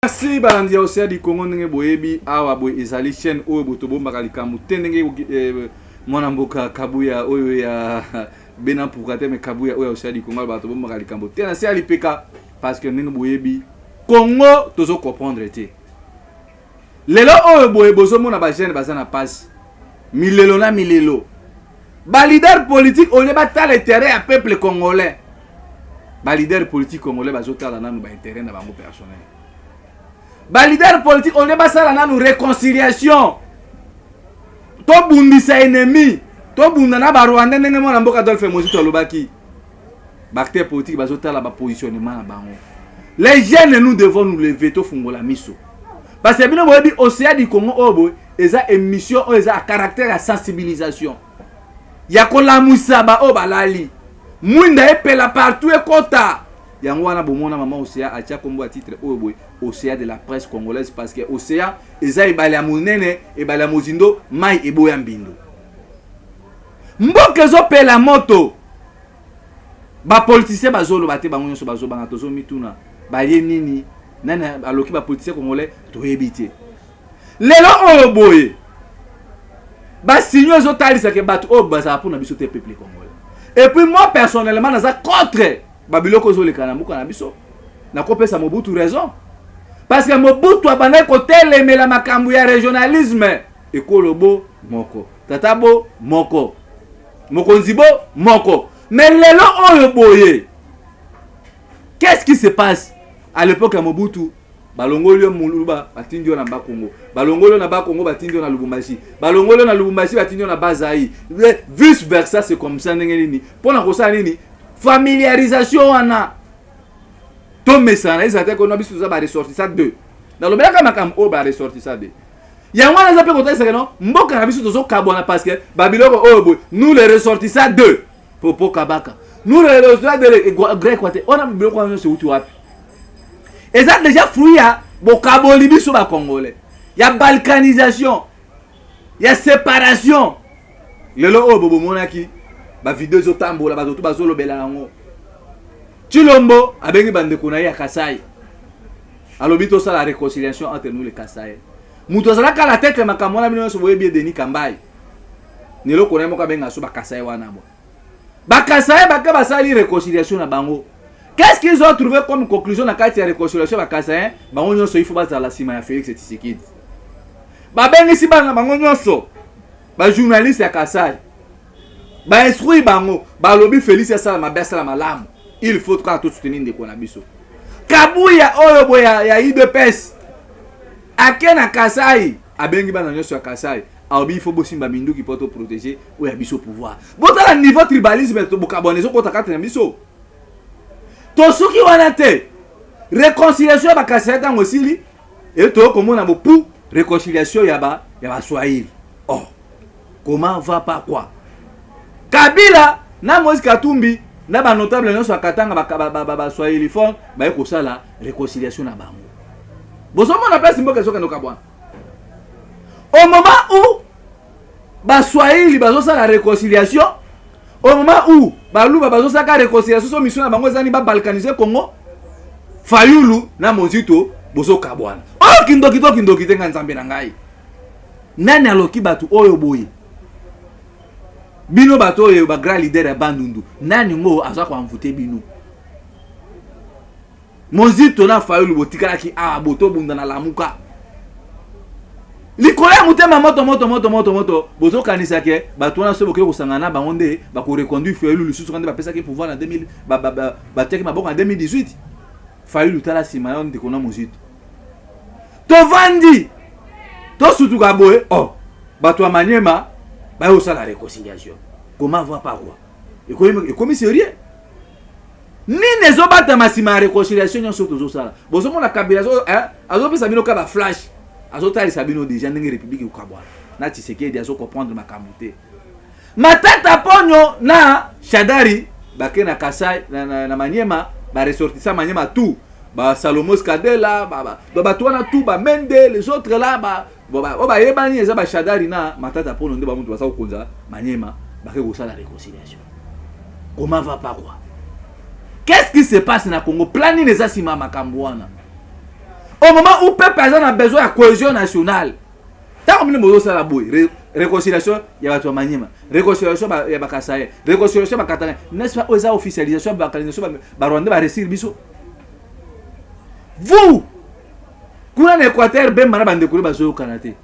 Merci balandi ya Océan du Congo ndenge boyebi awa boye ezali chaîne oyo botobombaka likambo te ndenge mwana mboka Kabuya oyo ya bena pourquoi me Kabuya oyo Océan du Congo bato bombaka likambo te na sia lipeka parce que ndenge boyebi Congo tozo comprendre te lelo oyo boye bozo mona ba jeune bazana passe milelo na milelo ba leader politique on est battre intérêt à peuple congolais ba leader politique congolais bazo tala na ba intérêt na bango personnel. Ba leader politique on est basala na nous réconciliation to bundisa ennemi to bunda na ba Rwanda ndenge mona mboka Adolphe Mozito lobaki ba acteur politique bazotala ba positionnement na bango. Les jeunes nous devons nous lever to fungola miso parce que bino boyebi Océan du Congo obo eza émission o eza caractère à sensibilisation ya ko la musaba o balali mwinda epela partout e kota yango wana bomona mama Océan atia kombo a titre obo Océan de la presse congolaise parce que Océan eza ibali ya monene ibali ya mozindo mai eboya mbindo mboke zo pela moto ba politicien bazolo bate bango nyonso bazo banga tozo mituna baye nini nana aloki ba politicien congolais to yebite lelo oyo boye ba signo zo talisa ke batu o baza pour na biso te peuple congolais et puis moi personnellement naza contre babiloko zo lekana mbuka na biso na kopesa Mobutu raison parce que Mobutu abana ko telemela makambu ya régionalisme ekolobo moko tatabo moko mokonzibo moko mais lelo oyo boye qu'est-ce qui se passe à l'époque ya Mobutu balongolio muluba batindio na Bakongo balongolio na Bakongo batindio na Lubumbashi balongolio na Lubumbashi batindio na Bazai vice versa c'est comme ça ndenge nini pona ko sa nini familiarisation wana to mesana ezate ko no biso za ba ressortissa 2 na lobela makam o ba ressortissa 2 yango na za pe ko tesa no mboka na biso tozo kabona parce que babiloko o boy nous les ressortissa 2 popo kabaka nous les ressortissa de grec wate on a biloko wana se uti wapi eza déjà fruit ya bokaboli biso ba congolais ya balkanisation ya séparation lelo o bobo monaki ba vidéo zo tambola ba to bazolo bela yango Chilombo abengi bandeko na ya Kasai alobi to ça la réconciliation entre nous les Kasai muto zala kala tête makamona bino so boye bien Denis Kambai ni loko na moka benga so ba Kasai wana bo ba Kasai ba ka basali réconciliation na bango. Qu'est-ce qu'ils ont trouvé comme conclusion na kati ya réconciliation ba Kasai bango nyonso il faut bazala sima ya Félix Tshisekedi ba bengi si bana bango nyonso ba journaliste ya Kasai ba instruit bango ba lobi Félix ya sala mabesa la malamu. Il faut tout soutenir de Konabiso. Kabuya oyo boya ya IDPS. Akena Kasai, abengi bana nyoso ya Kasai. Aobi il faut bosimba mindu qui peut te protéger ou ya biso pouvoir. Bota la niveau tribalisme to bokabonezo ko takata na biso. To soki wana te. Réconciliation ba Kasai tango sili et to komona bo pou réconciliation ya ba Swahili. Oh. Comment va pas quoi? Kabila na Moïse Katumbi na ba notable nyonso akatanga ba Swahili fond ba ko sala réconciliation na bango. Bosomo na place mboka soka ndoka bwana. Au moment où ba Swahili bazo sala réconciliation, au moment où ba luba bazo sala réconciliation so mission na bango ezani ba balkaniser Congo, Fayulu na Mozito bosoka bwana. Oh kindoki tenga nzambe na ngai. Nani aloki batu oyo boye? Bino bato oyo ba grand leader ya Bandundu nani ngo aza kwa mvute bino Mozito na Fayulu botikala ki boto bunda na lamuka likola mutema moto bozo kanisa ke bato na sobo ke ko sangana bango nde ba ko reconduire Fayulu lisusu kande ba pesa ke pouvoir en 2000 ba teke maboko en 2018 Fayulu tala sima on de kona Mozito to vandi to sutuka boye bato ya Maniema bah au ça la réconciliation. Comment va pas quoi? Et comme sérieux? Ni ne zo bata masima réconciliation nyo soto zo sala. Bozo mona kabila zo azo pesa bino ka ba flash. Azo tali sabino déjà ndenge république ko kabwa. Na Tshisekedi azo comprendre makamute. Matata ponyo na Shadari bake na Kasai na Maniema ba ressortissa Maniema tout. Ba Salomos Kadela ba toana tout ba Mende les autres là ba yebani eza ba Shadari na matata pono nde ba muntu basa konza Maniema ba ke ko sala réconciliation. Comment va pas quoi? Qu'est-ce qui se passe na Congo? Plani les asima makambo wana. Au moment où peuple a besoin de cohésion nationale, tant que nous avons la bouille, réconciliation, il y a la manière, réconciliation, il y a la Kassaye, réconciliation, il y a la Katana. N'est-ce pas, aux officialisation, la localisation, la Rwanda va réussir, biso. Vous, quand on est Équateur, ben mana bande koulé bazo Kanaté,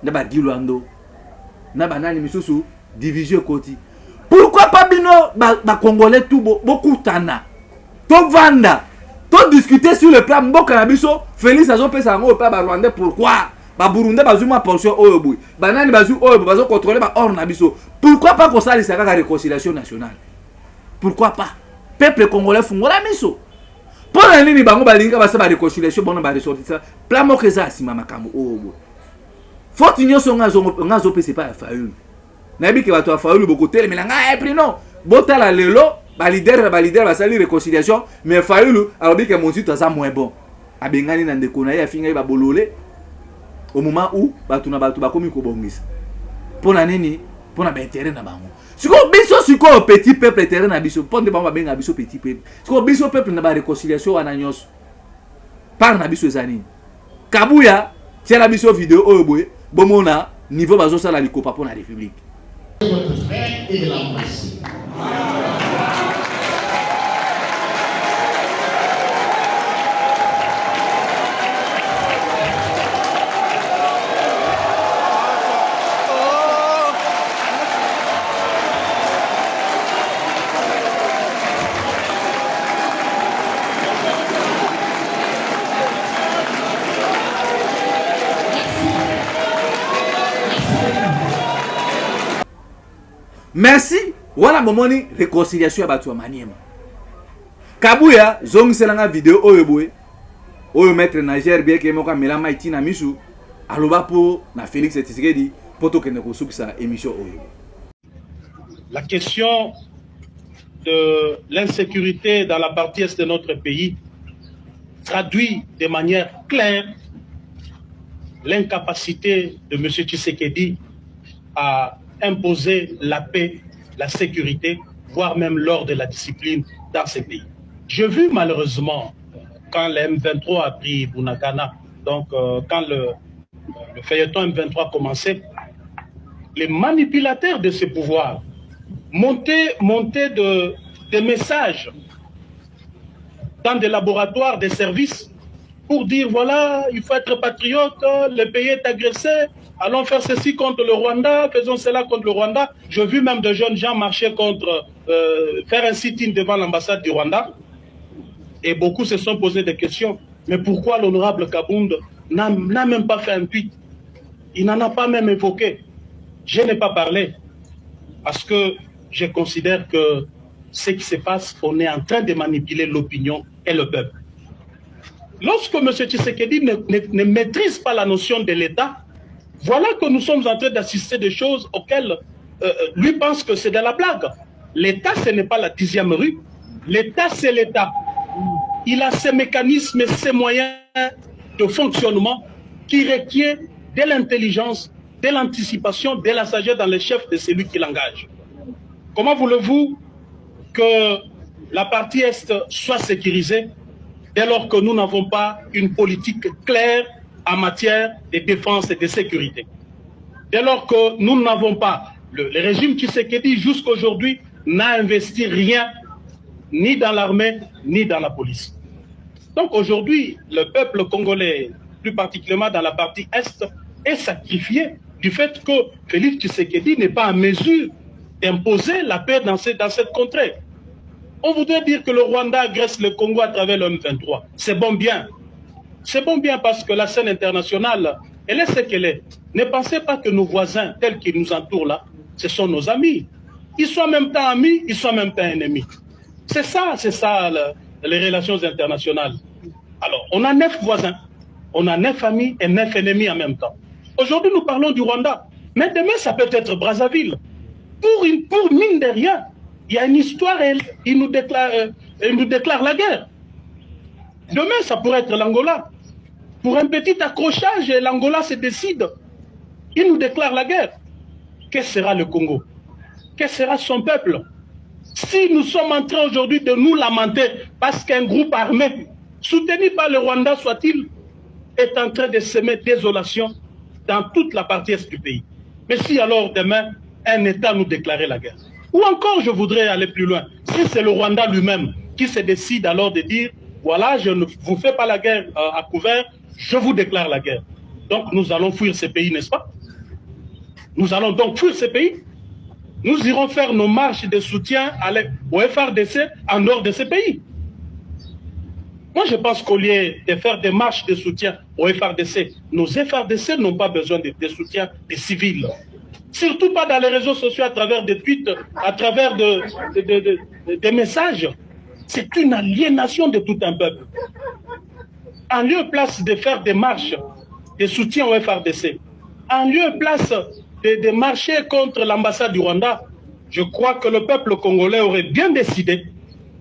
n'a pas dit Luando, n'a pas nani misusu division côté. Pourquoi pas bino ba Congolais tout beaucoup tana, to vanda. Tout discuter sur le plan Mboka na biso Félix azo pesa ngo pa ba Rwandais pourquoi ba Burundais bazu ma portion oyobu banani bazu oyobu bazo contrôler ba or na biso pourquoi pas qu'on ça les saka réconciliation nationale pourquoi pas peuple congolais fungola miso pour la nini bango balinga ba sa ba réconciliation bona ba ressortir plan mo keza asima makambo oyobu faut union so ngazo pesa pas faulu na bi ke bato faulu boko tele melanga pris non botala lelo ba leader ba sali réconciliation mais faulu alors bien que mon site ça moins bon abengani na ndeko na ya finga ba bololé au moment où batu na batu ba komi ko bongisa pona nini pona ba intérêt na bango siko biso siko petit peuple terrain na biso ponde ba benga biso petit peuple siko biso peuple na ba réconciliation wana nyos par na biso ezani kabuya tiens la biso vidéo oyo boye bomona niveau bazo sala likopa pona république votre frère et de l'embrasser. Merci. Voilà mon moni réconciliation à Batua Maniema. Kabuya, zong selanga vidéo oyeboe. Oyo maître Nager bien que moka melama itina misu. Aloba pour na Félix Tshisekedi poto kene ko sa émission oyo. La question de l'insécurité dans la partie est de notre pays traduit de manière claire l'incapacité de M. Tshisekedi à imposer la paix, la sécurité, voire même l'ordre de la discipline dans ces pays. J'ai vu malheureusement, quand le M23 a pris Bunagana, donc quand le feuilleton M23 commençait, les manipulateurs de ce pouvoir montaient des messages dans des laboratoires, des services, pour dire voilà, il faut être patriote, le pays est agressé, allons faire ceci contre le Rwanda, faisons cela contre le Rwanda. J'ai vu même de jeunes gens marcher contre, faire un sit-in devant l'ambassade du Rwanda. Et beaucoup se sont posés des questions. Mais pourquoi l'honorable Kabound n'a même pas fait un tweet? Il n'en a pas même évoqué. Je n'ai pas parlé. Parce que je considère que ce qui se passe, on est en train de manipuler l'opinion et le peuple. Lorsque M. Tshisekedi ne maîtrise pas la notion de l'État, voilà que nous sommes en train d'assister des choses auxquelles lui pense que c'est de la blague. L'État, ce n'est pas la 10e rue. L'État, c'est l'État. Il a ses mécanismes et ses moyens de fonctionnement qui requièrent de l'intelligence, de l'anticipation, de la sagesse dans les chefs de celui qui l'engage. Comment voulez-vous que la partie Est soit sécurisée dès lors que nous n'avons pas une politique claire en matière de défense et de sécurité? Dès lors que nous n'avons pas, le régime Tshisekedi jusqu'à aujourd'hui n'a investi rien, ni dans l'armée, ni dans la police. Donc aujourd'hui, le peuple congolais, plus particulièrement dans la partie Est, est sacrifié du fait que Félix Tshisekedi n'est pas en mesure d'imposer la paix dans cette contrée. On voudrait dire que le Rwanda agresse le Congo à travers le M23. C'est bon bien. C'est bon bien parce que la scène internationale, elle est ce qu'elle est. Ne pensez pas que nos voisins, tels qu'ils nous entourent là, ce sont nos amis. Ils sont en même temps amis, ils sont en même temps ennemis. C'est ça les relations internationales. Alors, on a 9 voisins, on a 9 amis et 9 ennemis en même temps. Aujourd'hui, nous parlons du Rwanda. Mais demain, ça peut être Brazzaville. Pour mine de rien, il y a une histoire, il nous déclare la guerre. Demain, ça pourrait être l'Angola. Pour un petit accrochage, l'Angola se décide. Il nous déclare la guerre. Que sera le Congo? Que sera son peuple? Si nous sommes en train aujourd'hui de nous lamenter parce qu'un groupe armé, soutenu par le Rwanda soit-il, est en train de semer désolation dans toute la partie est du pays. Mais si alors demain, un État nous déclarait la guerre, ou encore je voudrais aller plus loin, si c'est le Rwanda lui-même qui se décide alors de dire, voilà, je ne vous fais pas la guerre à couvert, je vous déclare la guerre. Donc nous allons fuir ces pays, n'est-ce pas? Nous allons donc fuir ces pays. Nous irons faire nos marches de soutien au FRDC en dehors de ces pays. Moi, je pense qu'au lieu de faire des marches de soutien au FRDC, nos FRDC n'ont pas besoin de soutien des civils. Surtout pas dans les réseaux sociaux, à travers des tweets, à travers des messages. C'est une aliénation de tout un peuple. En lieu et place de faire des marches de soutien au FRDC, en lieu et place de marcher contre l'ambassade du Rwanda, je crois que le peuple congolais aurait bien décidé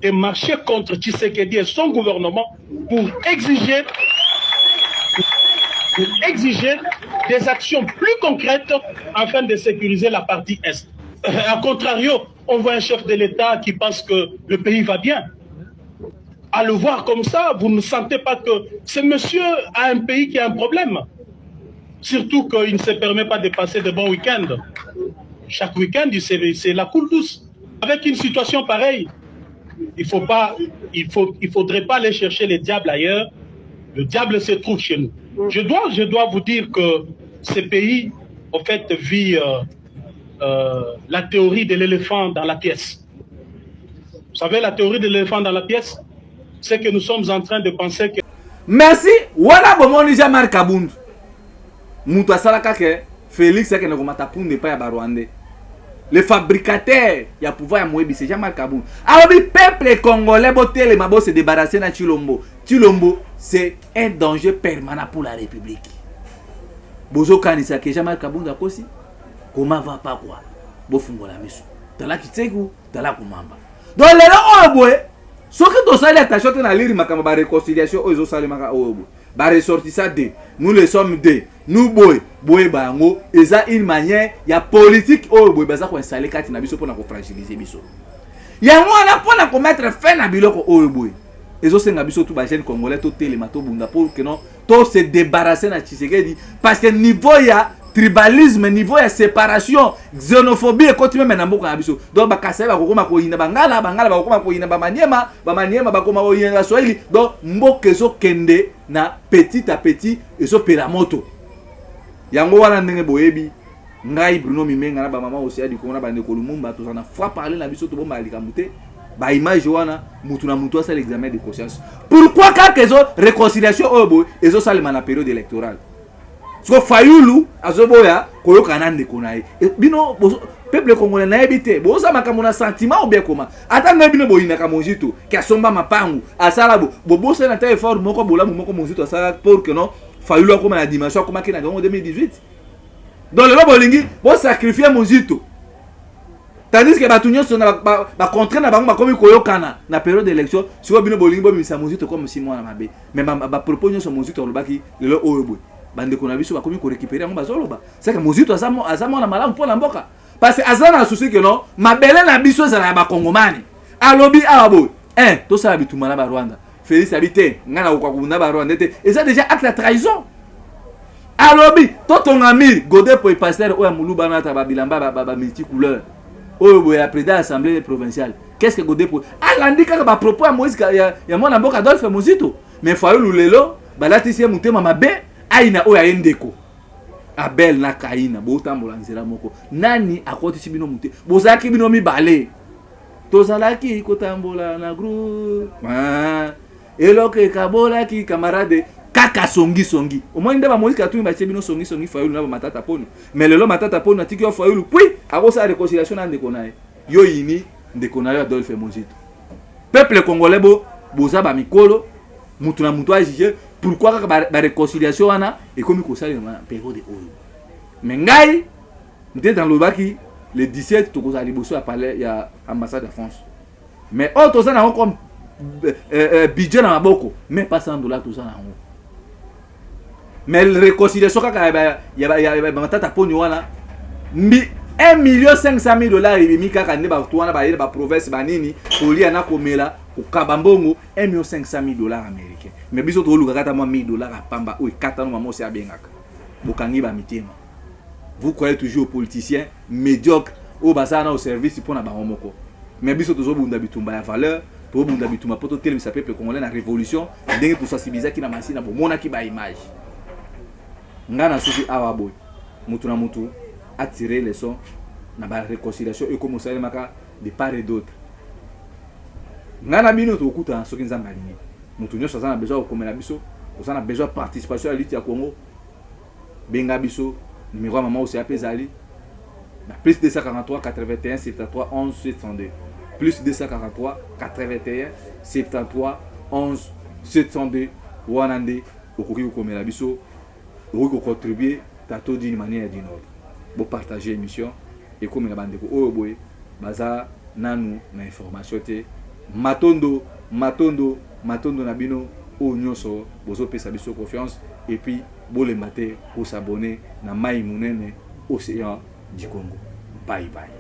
de marcher contre Tshisekedi et son gouvernement pour exiger des actions plus concrètes afin de sécuriser la partie Est. A contrario, on voit un chef de l'État qui pense que le pays va bien. À le voir comme ça, vous ne sentez pas que ce monsieur a un pays qui a un problème. Surtout qu'il ne se permet pas de passer de bons week-ends. Chaque week-end, c'est la coule douce. Avec une situation pareille, il faudrait pas aller chercher les diables ailleurs. Le diable se trouve chez nous. Je dois vous dire que ce pays, en fait, vit la théorie de l'éléphant dans la pièce. Vous savez, la théorie de l'éléphant dans la pièce, c'est que nous sommes en train de penser que... Merci. Voilà, bon, déjà Marc Abound. Mouta Salaka ke Félix est que nous avons pour ne pas y Rwandais. Le fabricateur, il y a pouvoir à Moebi, c'est Jean-Marc Kaboun. Alors, le peuple congolais, les mabos se débarrasser de Chilombo. Chilombo, c'est un danger permanent pour la République. Bozo Kanisa, que Jean-Marc Kaboun a aussi. Comment va pas quoi? Bofungo la miso. T'as là qui t'es où? T'as là Kumamba. Donc, les gens, oh boy, ce que tu as attaché à lire ma réconciliation, aux autres salimaka, oh boy. Bah, ressorti ça de nous les sommes de nous boy bango et ça une manière il y a politique oh boy baza ko installer kati na biso pour na ko fragiliser biso ya mwana pour na ko mettre fin na biloko oh boy ezo senga biso tout ba jeune congolais to telema to bunda pour que non to se débarrasser na Tshisekedi parce que niveau ya tribalisme niveau ya séparation xénophobie et continue même na mboka na biso donc bakasai ba kokoma ko yina bangala ba kokoma ko yina ba maniema ba koma ko yina Swahili donc mboka ezo kende na petit à petit ezo peramoto yango wana ndenge boyebi ngai Bruno Mimenga na ba mama aussi adi ko na ba ndeko Lumumba to na fois parler na biso to bomba likamute ba image wana mutu na mutu ça l'examen de conscience pourquoi quand ezo réconciliation obo ezo salima na période électorale so Fayulu azoboya koyoka na ndeko na ye bino peuple congolais na ebité boza makambo na sentiment ou bien comment atanga bino boyina ka monjito ki asomba mapangu asala bobosa na ta effort moko bolamu moko monjito asala pour que non Fayulu akoma na dimension akoma ki na 2018 donc le bolingi bo sacrifier monjito tandis que batunyo sona ba contraint na bango bakomi koyokana na période d'élection siko bino bolingi bo misa monjito comme si moi na mabe mais ba propose so monjito lobaki lelo oyebo bande ko na biso bakomi ko récupérer ngo bazoloba c'est que monjito azamo na malamu pour na mboka parce que azana souci que non mabele na biso za ba kongomani alobi abo to sala bituma na ba Rwanda Félix habité ngana ko kwa ba Rwanda et ça déjà acte de trahison alobi to tonga mil godé pour pasteur o muluba na ta babilamba ba multicouleur o boya président assemblée provinciale qu'est-ce que godé pour alandika ba propos à Moïse ya mwana mboka Adolphe Muzito mais Fayulu lelo balatisi mutema mabe aina o ya endeko Abel na Kaina botambola nzela moko nani akotisi bino mute bozaki bino mibale tozalaki kotambola na groupe eloke kabola ki camarade kaka songi au moins ndeba Moïse katuni ba bino songi Fayulu na matata poni mais lelo matata poni atiki yo Fayulu puis akosa réconciliation na ndeko nae yo yini ndeko nae Adolphe Muzito peuple congolais boza ba mikolo mutu na mutu ajije pourquoi la réconciliation wana et comme ko sala na période oyo mais ngai ndé dans le baki le 17 to ko sala liboso ya palais ya ambassade de France mais auto ça na comme budget na maboko mais pas $100 tout ça na ngo mais la réconciliation kaka ya matata poni wana $1,500,000 ibimi kaka ne ba to wana ba province ba nini ko lia na komela au kabambongo 1,5 million américains mais biso to luka kata moi $1000 à pamba ou kata no mamo c'est bengaka bokangi ba mitema. Vous croyez toujours aux politiciens médiocres au bazana au service pour na bango moko mais biso to zo bunda bitumba ya valeur to bunda bitumba poto tel bisa peuple congolais na révolution ndenge to sensibiliser ki na masina bo mona ki ba image ngana soki awa boy mutu na mutu attirer les sons na ba réconciliation et comme ça maka de part et d'autre ngana bino to kuta soki nzamba lingi mutu nyoso azana besoin ko komela biso ozana besoin participation à lutte ya Congo benga biso numéro maman aussi apezali na plus 243 81 73 11 702 plus 243 81 73 11 702 wanande okoki ko komela biso okoki ko contribuer tato d'une manière ou d'une autre bo partager émission et comme la bande ko oyo boy baza nanu na information te matondo na bino o nyonso bozo pesa biso confiance et puis bolemba te pour s'abonner na mai munene océan du Congo. Bye bye.